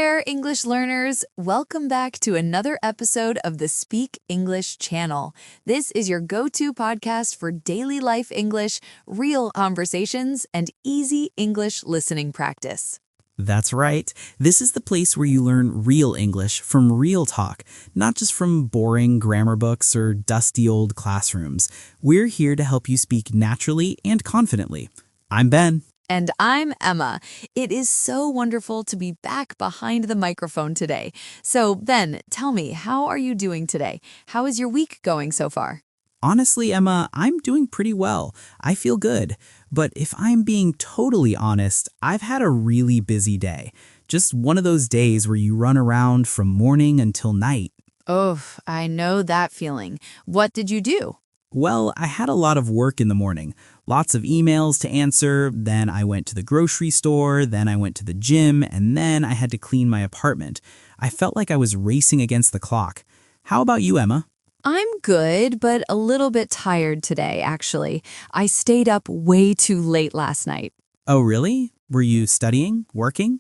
there, English learners! Welcome back to another episode of the Speak English channel. This is your go-to podcast for daily life English, real conversations, and easy English listening practice. That's right. This is the place where you learn real English from real talk, not just from boring grammar books or dusty old classrooms. We're here to help you speak naturally and confidently. I'm Ben. And I'm Emma. It is so wonderful to be back behind the microphone today. So, Ben, tell me, how are you doing today? How is your week going so far? Honestly, Emma, I'm doing pretty well. I feel good. But if I'm being totally honest, I've had a really busy day. Just one of those days where you run around from morning until night. Oh, I know that feeling. What did you do? Well, I had a lot of work in the morning. Lots of emails to answer, then I went to the grocery store, then I went to the gym, and then I had to clean my apartment. I felt like I was racing against the clock. How about you, Emma? I'm good, but a little bit tired today, actually. I stayed up way too late last night. Oh, really? Were you studying? Working?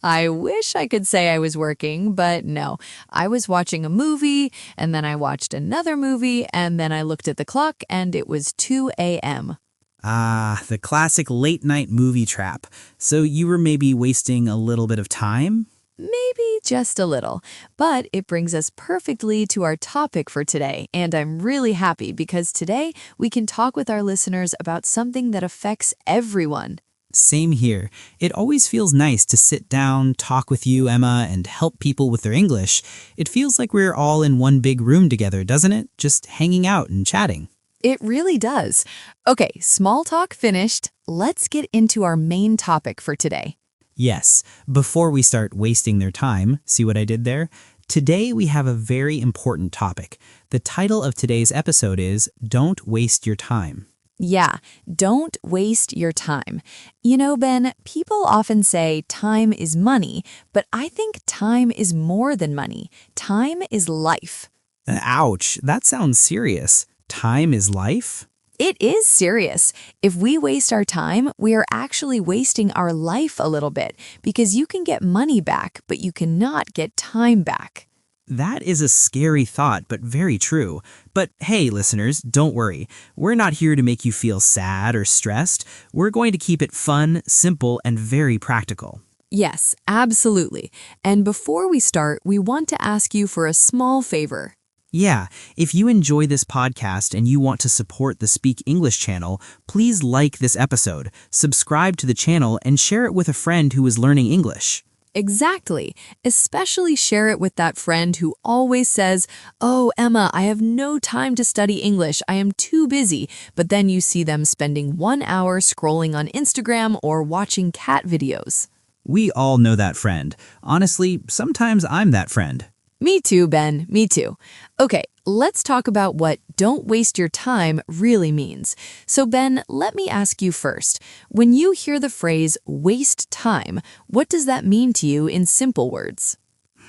I wish I could say I was working, but no. I was watching a movie, and then I watched another movie, and then I looked at the clock, and it was 2 a.m. Ah, the classic late-night movie trap. So you were maybe wasting a little bit of time? Maybe just a little, but it brings us perfectly to our topic for today, and I'm really happy because today we can talk with our listeners about something that affects everyone. Same here. It always feels nice to sit down, talk with you, Emma, and help people with their English. It feels like we're all in one big room together, doesn't it? Just hanging out and chatting. It really does. Okay, small talk finished. Let's get into our main topic for today. Yes, before we start wasting their time, see what I did there? Today we have a very important topic. The title of today's episode is Don't Waste Your Time. Yeah, don't waste your time. You know, Ben, people often say time is money, but I think time is more than money. Time is life. Ouch, that sounds serious. Time is life? It is serious. If we waste our time, we are actually wasting our life a little bit because you can get money back, but you cannot get time back. That is a scary thought, but very true. But hey, listeners, don't worry. We're not here to make you feel sad or stressed. We're going to keep it fun, simple, and very practical. Yes, absolutely. And before we start, we want to ask you for a small favor. Yeah, if you enjoy this podcast and you want to support the Speak English channel, please like this episode, subscribe to the channel, and share it with a friend who is learning English. Exactly. Especially share it with that friend who always says, "Oh, Emma, I have no time to study English. I am too busy." But then you see them spending 1 hour scrolling on Instagram or watching cat videos. We all know that friend. Honestly, sometimes I'm that friend. Me too, Ben. Me too. Okay, let's talk about what "don't waste your time" really means. So, Ben, let me ask you first. When you hear the phrase waste time, what does that mean to you in simple words?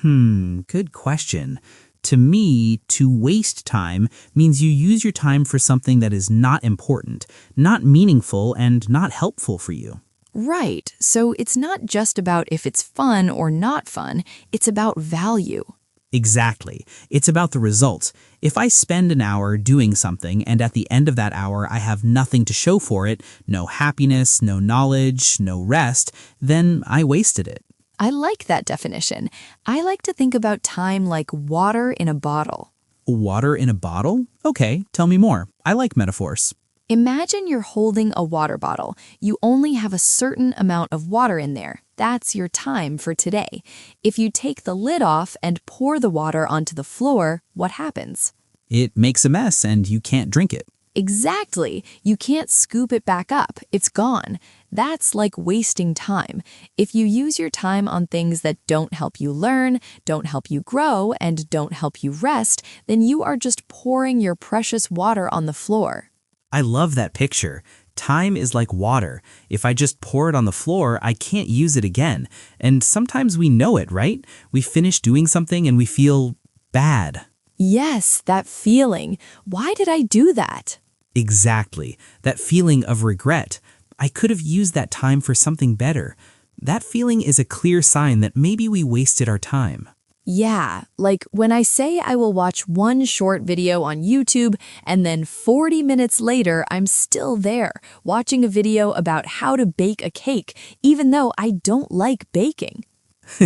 Good question. To me, to waste time means you use your time for something that is not important, not meaningful, and not helpful for you. Right. So it's not just about if it's fun or not fun, it's about value. Exactly. It's about the result. If I spend an hour doing something and at the end of that hour I have nothing to show for it, no happiness, no knowledge, no rest, then I wasted it. I like that definition. I like to think about time like water in a bottle. Water in a bottle? Okay, tell me more. I like metaphors. Imagine you're holding a water bottle. You only have a certain amount of water in there. That's your time for today. If you take the lid off and pour the water onto the floor, what happens? It makes a mess and you can't drink it. Exactly. You can't scoop it back up. It's gone. That's like wasting time. If you use your time on things that don't help you learn, don't help you grow, and don't help you rest, then you are just pouring your precious water on the floor. I love that picture. Time is like water. If I just pour it on the floor, I can't use it again. And sometimes we know it, right? We finish doing something and we feel bad. Yes, that feeling. Why did I do that? Exactly. That feeling of regret. I could have used that time for something better. That feeling is a clear sign that maybe we wasted our time. Yeah, like when I say I will watch one short video on YouTube and then 40 minutes later I'm still there watching a video about how to bake a cake, even though I don't like baking.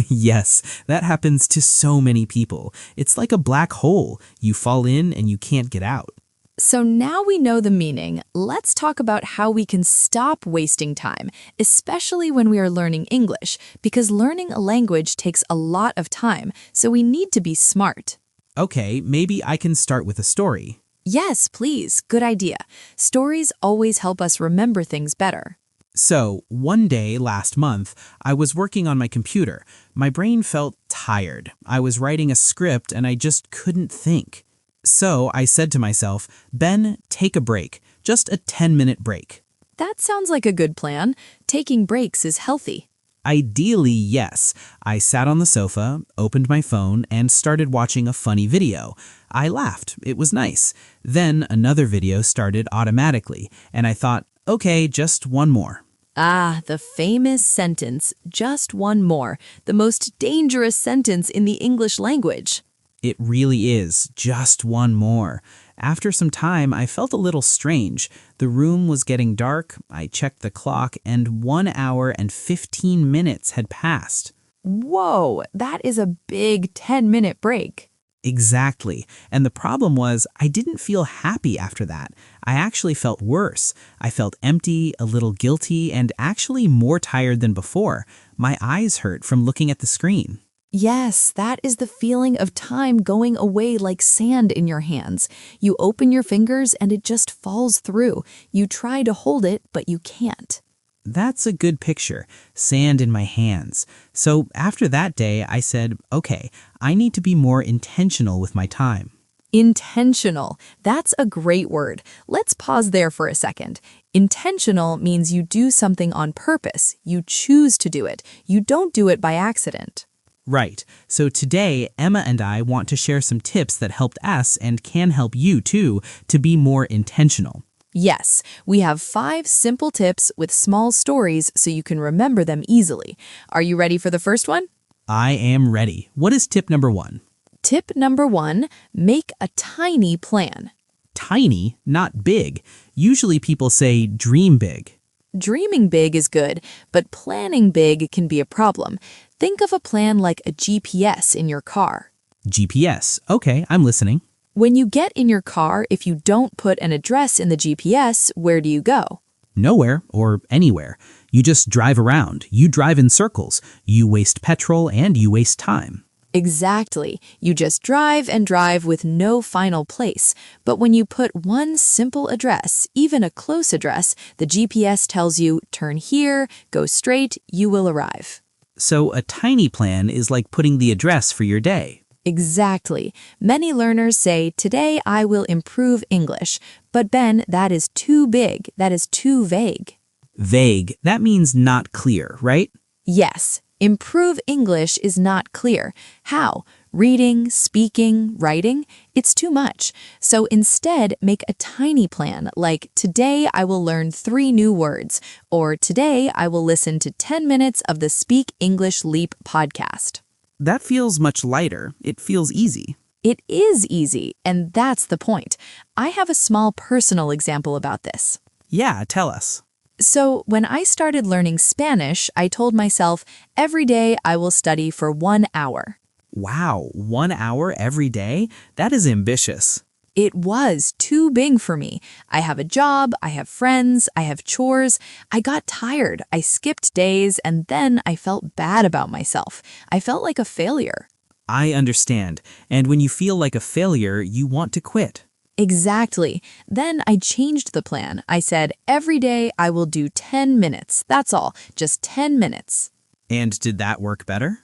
Yes, that happens to so many people. It's like a black hole. You fall in and you can't get out. So now we know the meaning, let's talk about how we can stop wasting time, especially when we are learning English, because learning a language takes a lot of time, so we need to be smart. Okay, maybe I can start with a story. Yes, please, good idea. Stories always help us remember things better. So, one day last month, I was working on my computer. My brain felt tired. I was writing a script and I just couldn't think. So I said to myself, Ben, take a break. Just a 10-minute break. That sounds like a good plan. Taking breaks is healthy. Ideally, yes. I sat on the sofa, opened my phone, and started watching a funny video. I laughed. It was nice. Then another video started automatically, and I thought, okay, just one more. Ah, the famous sentence, just one more, the most dangerous sentence in the English language. It really is, just one more. After some time, I felt a little strange. The room was getting dark, I checked the clock, and 1 hour and 15 minutes had passed. Whoa, that is a big 10-minute break. Exactly. And the problem was, I didn't feel happy after that. I actually felt worse. I felt empty, a little guilty, and actually more tired than before. My eyes hurt from looking at the screen. Yes, that is the feeling of time going away like sand in your hands. You open your fingers and it just falls through. You try to hold it, but you can't. That's a good picture, sand in my hands. So after that day, I said, okay, I need to be more intentional with my time. Intentional. That's a great word. Let's pause there for a second. Intentional means you do something on purpose. You choose to do it. You don't do it by accident. Right. So today, Emma and I want to share some tips that helped us and can help you too to be more intentional. Yes, we have 5 simple tips with small stories so you can remember them easily. Are you ready for the first one? I am ready. What is tip number 1? Tip number 1, make a tiny plan. Tiny, not big. Usually people say dream big. Dreaming big is good, but planning big can be a problem. Think of a plan like a GPS in your car. GPS. Okay, I'm listening. When you get in your car, if you don't put an address in the GPS, where do you go? Nowhere or anywhere. You just drive around. You drive in circles. You waste petrol and you waste time. Exactly. You just drive and drive with no final place. But when you put one simple address, even a close address, the GPS tells you, turn here, go straight, you will arrive. So a tiny plan is like putting the address for your day. Exactly. Many learners say, today I will improve English. But Ben, that is too big. That is too vague. Vague, that means not clear, right? Yes. Improve English is not clear. How? Reading, speaking, writing? It's too much. So instead, make a tiny plan like, today I will learn 3 new words, or today I will listen to 10 minutes of the Speak English Leap podcast. That feels much lighter. It feels easy. It is easy, and that's the point. I have a small personal example about this. Yeah, tell us. So when I started learning Spanish, I told myself, every day I will study for 1 hour. Wow, 1 hour every day? That is ambitious. It was too big for me. I have a job, I have friends, I have chores. I got tired, I skipped days, and then I felt bad about myself. I felt like a failure. I understand. And when you feel like a failure, you want to quit. Exactly. Then I changed the plan. I said, every day I will do 10 minutes. That's all, just 10 minutes. And did that work better?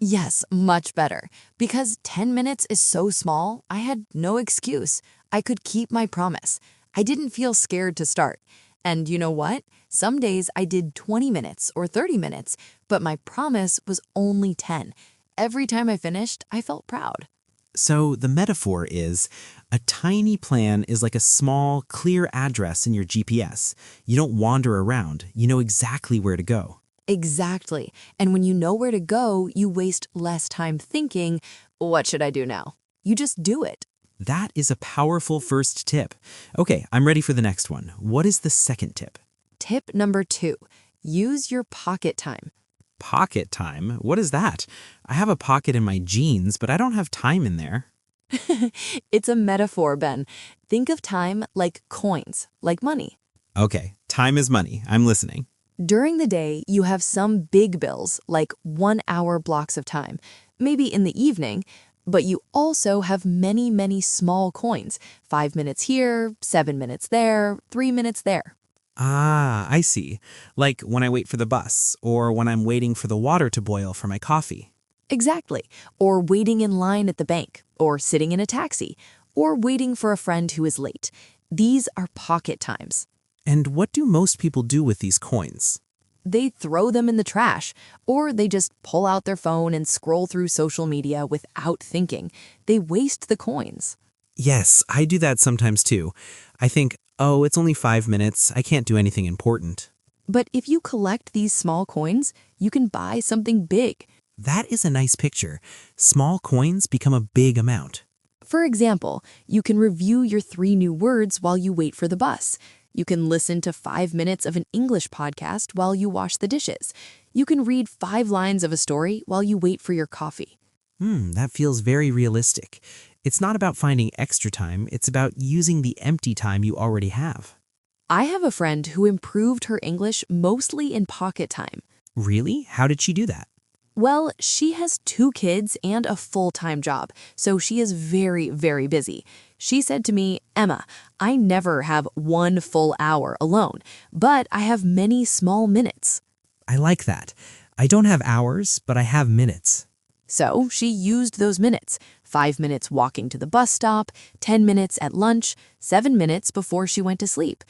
Yes, much better. Because 10 minutes is so small, I had no excuse. I could keep my promise. I didn't feel scared to start. And you know what? Some days I did 20 minutes or 30 minutes, but my promise was only 10. Every time I finished, I felt proud. So the metaphor is, a tiny plan is like a small, clear address in your GPS. You don't wander around. You know exactly where to go. Exactly. And when you know where to go, you waste less time thinking, what should I do now? You just do it. That is a powerful first tip. Okay, I'm ready for the next one. What is the second tip? Tip number 2, use your pocket time. Pocket time? What is that? I have a pocket in my jeans, but I don't have time in there. It's a metaphor, Ben. Think of time like coins, like money. Okay, time is money. I'm listening. During the day, you have some big bills, like 1-hour blocks of time, maybe in the evening, but you also have many, many small coins, 5 minutes here, 7 minutes there, 3 minutes there. Ah, I see. Like when I wait for the bus, or when I'm waiting for the water to boil for my coffee. Exactly. Or waiting in line at the bank, or sitting in a taxi, or waiting for a friend who is late. These are pocket times. And what do most people do with these coins? They throw them in the trash, or they just pull out their phone and scroll through social media without thinking. They waste the coins. Yes, I do that sometimes too. I think, oh, it's only 5 minutes. I can't do anything important. But if you collect these small coins, you can buy something big. That is a nice picture. Small coins become a big amount. For example, you can review your 3 new words while you wait for the bus. You can listen to 5 minutes of an English podcast while you wash the dishes. You can read 5 lines of a story while you wait for your coffee. That feels very realistic. It's not about finding extra time, it's about using the empty time you already have. I have a friend who improved her English mostly in pocket time. Really? How did she do that? Well, she has 2 kids and a full-time job, so she is very, very busy. She said to me, Emma, I never have 1 full hour alone, but I have many small minutes. I like that. I don't have hours, but I have minutes. So she used those minutes, 5 minutes walking to the bus stop, 10 minutes at lunch, 7 minutes before she went to sleep.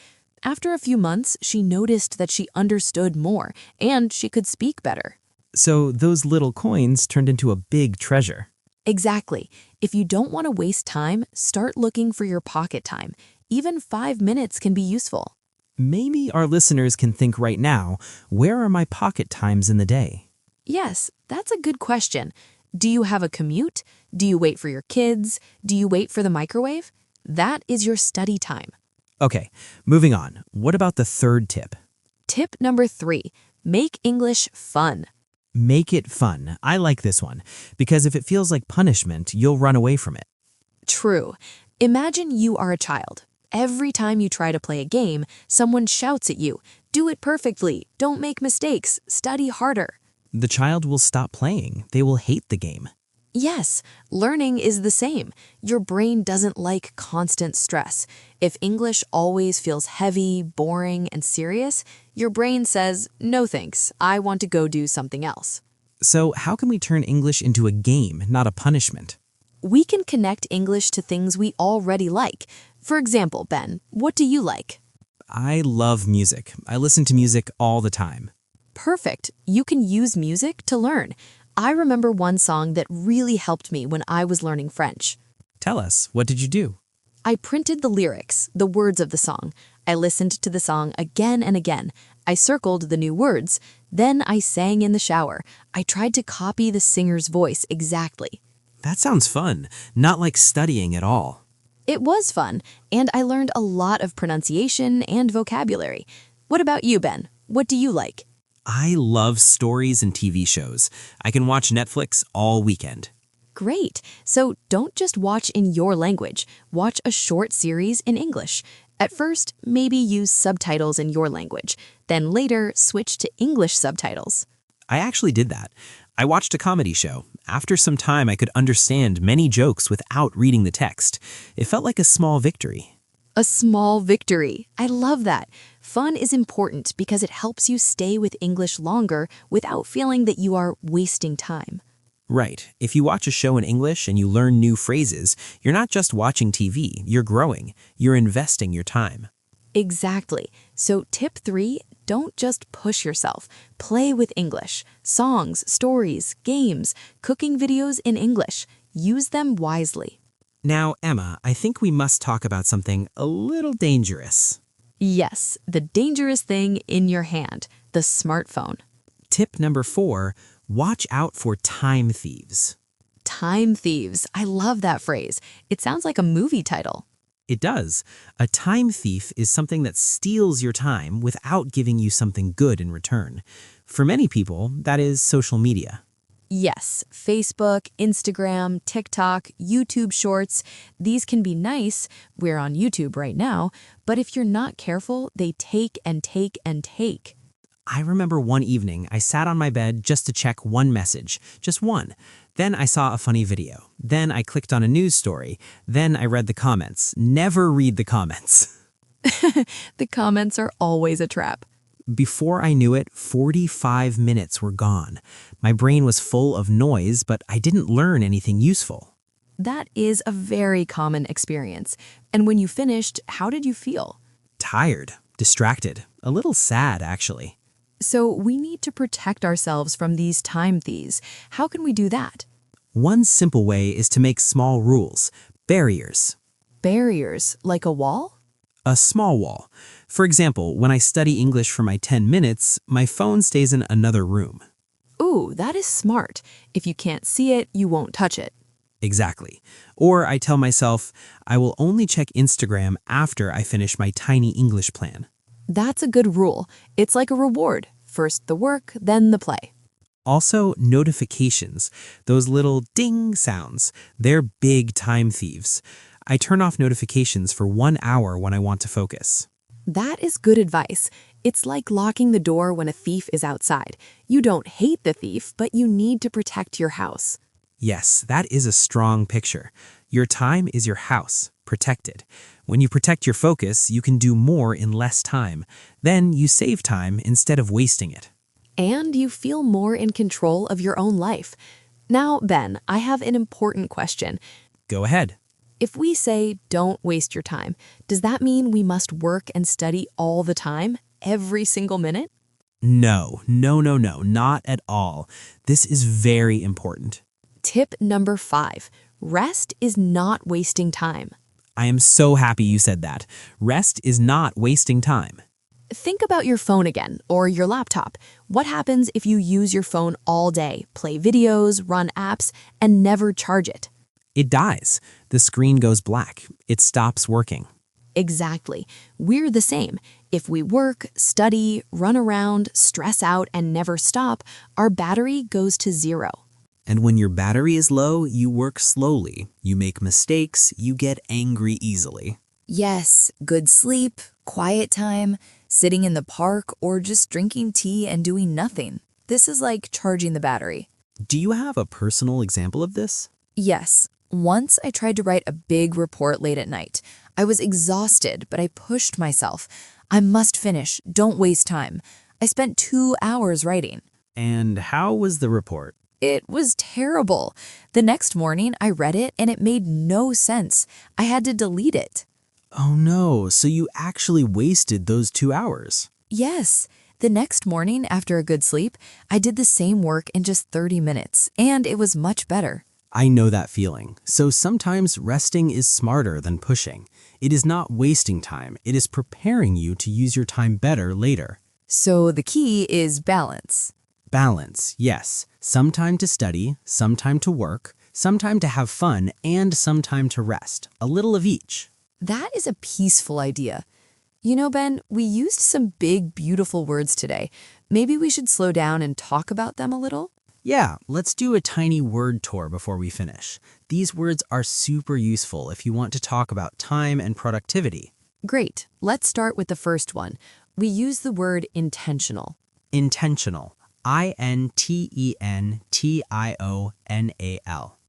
After a few months, she noticed that she understood more and she could speak better. So those little coins turned into a big treasure. Exactly. If you don't want to waste time, start looking for your pocket time. Even 5 minutes can be useful. Maybe our listeners can think right now, where are my pocket times in the day? Yes, that's a good question. Do you have a commute? Do you wait for your kids? Do you wait for the microwave? That is your study time. Okay, moving on. What about the third tip? Tip number 3, make English fun. Make it fun. I like this one, because if it feels like punishment, you'll run away from it. True. Imagine you are a child. Every time you try to play a game, someone shouts at you, do it perfectly, don't make mistakes, study harder. The child will stop playing. They will hate the game. Yes, learning is the same. Your brain doesn't like constant stress. If English always feels heavy, boring, and serious, your brain says, no thanks, I want to go do something else. So how can we turn English into a game, not a punishment? We can connect English to things we already like. For example, Ben, what do you like? I love music. I listen to music all the time. Perfect. You can use music to learn. I remember one song that really helped me when I was learning French. Tell us, what did you do? I printed the lyrics, the words of the song. I listened to the song again and again. I circled the new words. Then I sang in the shower. I tried to copy the singer's voice exactly. That sounds fun, not like studying at all. It was fun, and I learned a lot of pronunciation and vocabulary. What about you, Ben? What do you like? I love stories and TV shows. I can watch Netflix all weekend. Great. So don't just watch in your language. Watch a short series in English. At first, maybe use subtitles in your language. Then later, switch to English subtitles. I actually did that. I watched a comedy show. After some time, I could understand many jokes without reading the text. It felt like a small victory. A small victory. I love that. Fun is important because it helps you stay with English longer without feeling that you are wasting time. Right. If you watch a show in English and you learn new phrases, you're not just watching TV, you're growing. You're investing your time. Exactly. So tip 3, don't just push yourself. Play with English. Songs, stories, games, cooking videos in English. Use them wisely. Now, Emma, I think we must talk about something a little dangerous. Yes, the dangerous thing in your hand, the smartphone. Tip number 4, watch out for time thieves. Time thieves. I love that phrase. It sounds like a movie title. It does. A time thief is something that steals your time without giving you something good in return. For many people, that is social media. Yes, Facebook, Instagram, TikTok, YouTube Shorts, these can be nice. We're on YouTube right now. But if you're not careful, they take and take and take. I remember one evening I sat on my bed just to check one message, just one. Then I saw a funny video. Then I clicked on a news story. Then I read the comments. Never read the comments. The comments are always a trap. Before I knew it, 45 minutes were gone. My brain was full of noise, but I didn't learn anything useful. That is a very common experience. And when you finished, how did you feel? Tired, distracted, a little sad actually. So we need to protect ourselves from these time thieves. How can we do that? One simple way is to make small rules, barriers. Barriers, like a wall? A small wall. For example, when I study English for my 10 minutes, my phone stays in another room. Ooh, that is smart. If you can't see it, you won't touch it. Exactly. Or I tell myself, I will only check Instagram after I finish my tiny English plan. That's a good rule. It's like a reward. First the work, then the play. Also, notifications, those little ding sounds, they're big time thieves. I turn off notifications for 1 hour when I want to focus. That is good advice. It's like locking the door when a thief is outside. You don't hate the thief, but you need to protect your house. Yes, that is a strong picture. Your time is your house, protected. When you protect your focus, you can do more in less time. Then you save time instead of wasting it. And you feel more in control of your own life. Now, Ben, I have an important question. Go ahead. If we say don't waste your time, does that mean we must work and study all the time, every single minute? No, not at all. This is very important. Tip number 5, rest is not wasting time. I am so happy you said that. Rest is not wasting time. Think about your phone again, or your laptop. What happens if you use your phone all day, play videos, run apps, and never charge it? It dies. The screen goes black. It stops working. Exactly. We're the same. If we work, study, run around, stress out, and never stop, our battery goes to 0. And when your battery is low, you work slowly, you make mistakes, you get angry easily. Yes, good sleep, quiet time, sitting in the park, or just drinking tea and doing nothing. This is like charging the battery. Do you have a personal example of this? Yes. Once I tried to write a big report late at night. I was exhausted, but I pushed myself. I must finish. Don't waste time. I spent 2 hours writing. And how was the report? It was terrible. The next morning, I read it and it made no sense. I had to delete it. Oh no, so you actually wasted those 2 hours. Yes. The next morning, after a good sleep, I did the same work in just 30 minutes, and it was much better. I know that feeling. So sometimes resting is smarter than pushing. It is not wasting time. It is preparing you to use your time better later. So the key is balance. Balance, yes. Some time to study, some time to work, some time to have fun, and some time to rest. A little of each. That is a peaceful idea. You know, Ben, we used some big, beautiful words today. Maybe we should slow down and talk about them a little? Yeah, let's do a tiny word tour before we finish. These words are super useful if you want to talk about time and productivity. Great. Let's start with the first one. We use the word intentional. Intentional. intentional.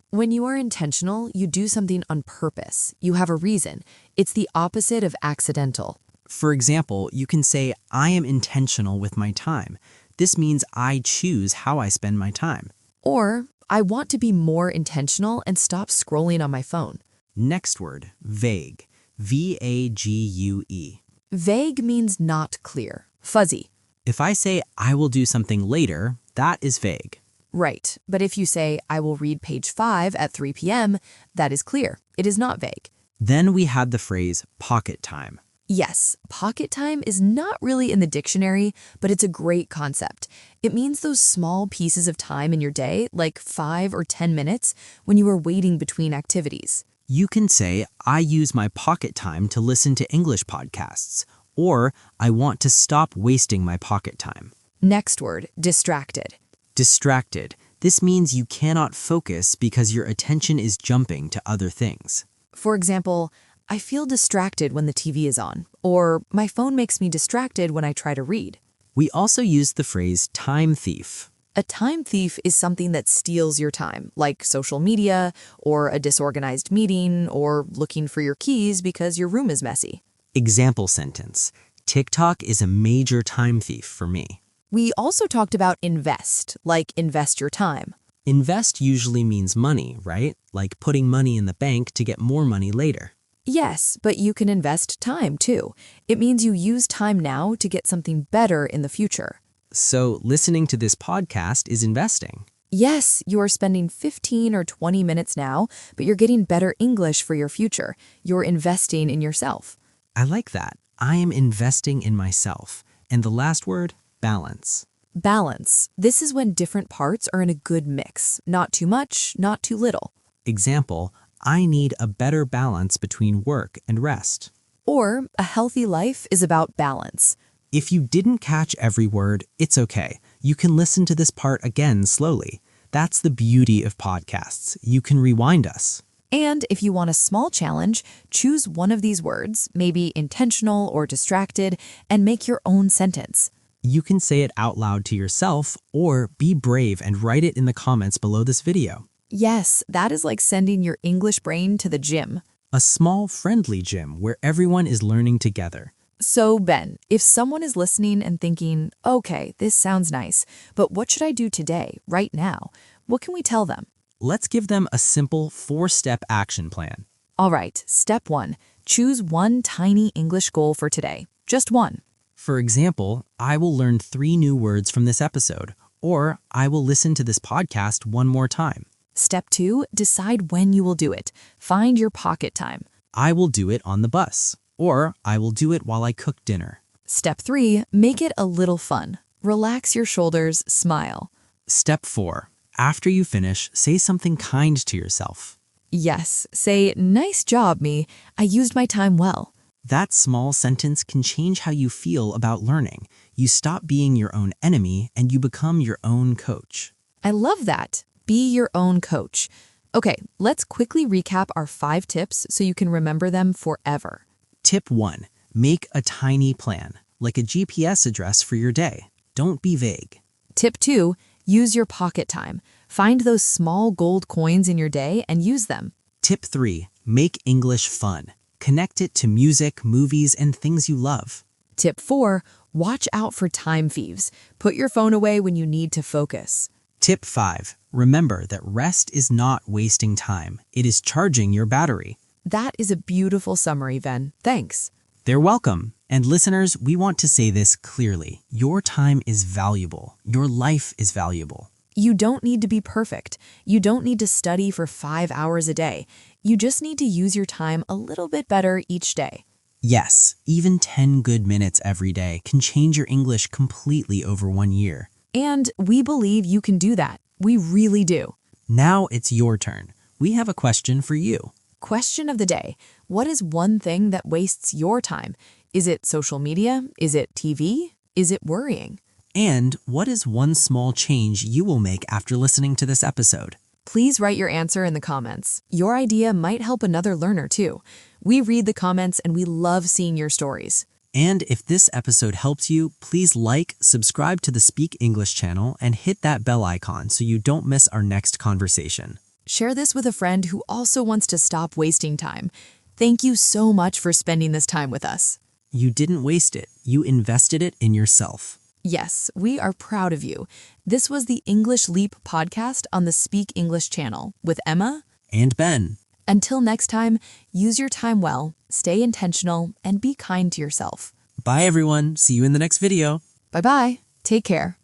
When you are intentional, you do something on purpose. You have a reason. It's the opposite of accidental. For example, you can say, I am intentional with my time. This means I choose how I spend my time. Or, I want to be more intentional and stop scrolling on my phone. Next word, vague. V-A-G-U-E. Vague means not clear, fuzzy. If I say, I will do something later, that is vague. Right, but if you say, I will read page 5 at 3 p.m., that is clear. It is not vague. Then we had the phrase pocket time. Yes, pocket time is not really in the dictionary, but it's a great concept. It means those small pieces of time in your day, like 5 or 10 minutes, when you are waiting between activities. You can say, I use my pocket time to listen to English podcasts, or I want to stop wasting my pocket time. Next word, distracted. Distracted. This means you cannot focus because your attention is jumping to other things. For example, I feel distracted when the TV is on, or my phone makes me distracted when I try to read. We also use the phrase time thief. A time thief is something that steals your time, like social media, or a disorganized meeting, or looking for your keys because your room is messy. Example sentence. TikTok is a major time thief for me. We also talked about invest, like invest your time. Invest usually means money, right? Like putting money in the bank to get more money later. Yes, but you can invest time too. It means you use time now to get something better in the future. So listening to this podcast is investing. Yes, you are spending 15 or 20 minutes now, but you're getting better English for your future. You're investing in yourself. I like that. I am investing in myself. And the last word, balance. Balance. This is when different parts are in a good mix. Not too much, not too little. Example, I need a better balance between work and rest. Or a healthy life is about balance. If you didn't catch every word, it's okay. You can listen to this part again slowly. That's the beauty of podcasts. You can rewind us. And if you want a small challenge, choose one of these words, maybe intentional or distracted, and make your own sentence. You can say it out loud to yourself or be brave and write it in the comments below this video. Yes, that is like sending your English brain to the gym. A small, friendly gym where everyone is learning together. So, Ben, if someone is listening and thinking, okay, this sounds nice, but what should I do today, right now? What can we tell them? Let's give them a simple 4-step action plan. All right, step 1, choose one tiny English goal for today. Just one. For example, I will learn 3 new words from this episode, or I will listen to this podcast one more time. Step 2, decide when you will do it. Find your pocket time. I will do it on the bus, or I will do it while I cook dinner. Step 3, make it a little fun. Relax your shoulders, smile. Step 4, after you finish, say something kind to yourself. Yes, say, nice job, me. I used my time well. That small sentence can change how you feel about learning. You stop being your own enemy and you become your own coach. I love that. Be your own coach. Okay, let's quickly recap our 5 tips so you can remember them forever. Tip 1, make a tiny plan, like a GPS address for your day. Don't be vague. Tip 2, use your pocket time. Find those small gold coins in your day and use them. Tip 3, make English fun. Connect it to music, movies, and things you love. Tip 4, watch out for time thieves. Put your phone away when you need to focus. Tip 5, remember that rest is not wasting time. It is charging your battery. That is a beautiful summary, Ven. Thanks. They're welcome. And listeners, we want to say this clearly. Your time is valuable. Your life is valuable. You don't need to be perfect. You don't need to study for 5 hours a day. You just need to use your time a little bit better each day. Yes, even 10 good minutes every day can change your English completely over 1 year. And we believe you can do that. We really do. Now it's your turn. We have a question for you. Question of the day. What is one thing that wastes your time? Is it social media? Is it TV? Is it worrying? And what is one small change you will make after listening to this episode? Please write your answer in the comments. Your idea might help another learner too. We read the comments and we love seeing your stories. And if this episode helps you, please like, subscribe to the Speak English channel, and hit that bell icon so you don't miss our next conversation. Share this with a friend who also wants to stop wasting time. Thank you so much for spending this time with us. You didn't waste it. You invested it in yourself. Yes, we are proud of you. This was the English Leap podcast on the Speak English channel with Emma And Ben. Until next time, use your time well, stay intentional, and be kind to yourself. Bye everyone. See you in the next video. Bye-bye. Take care.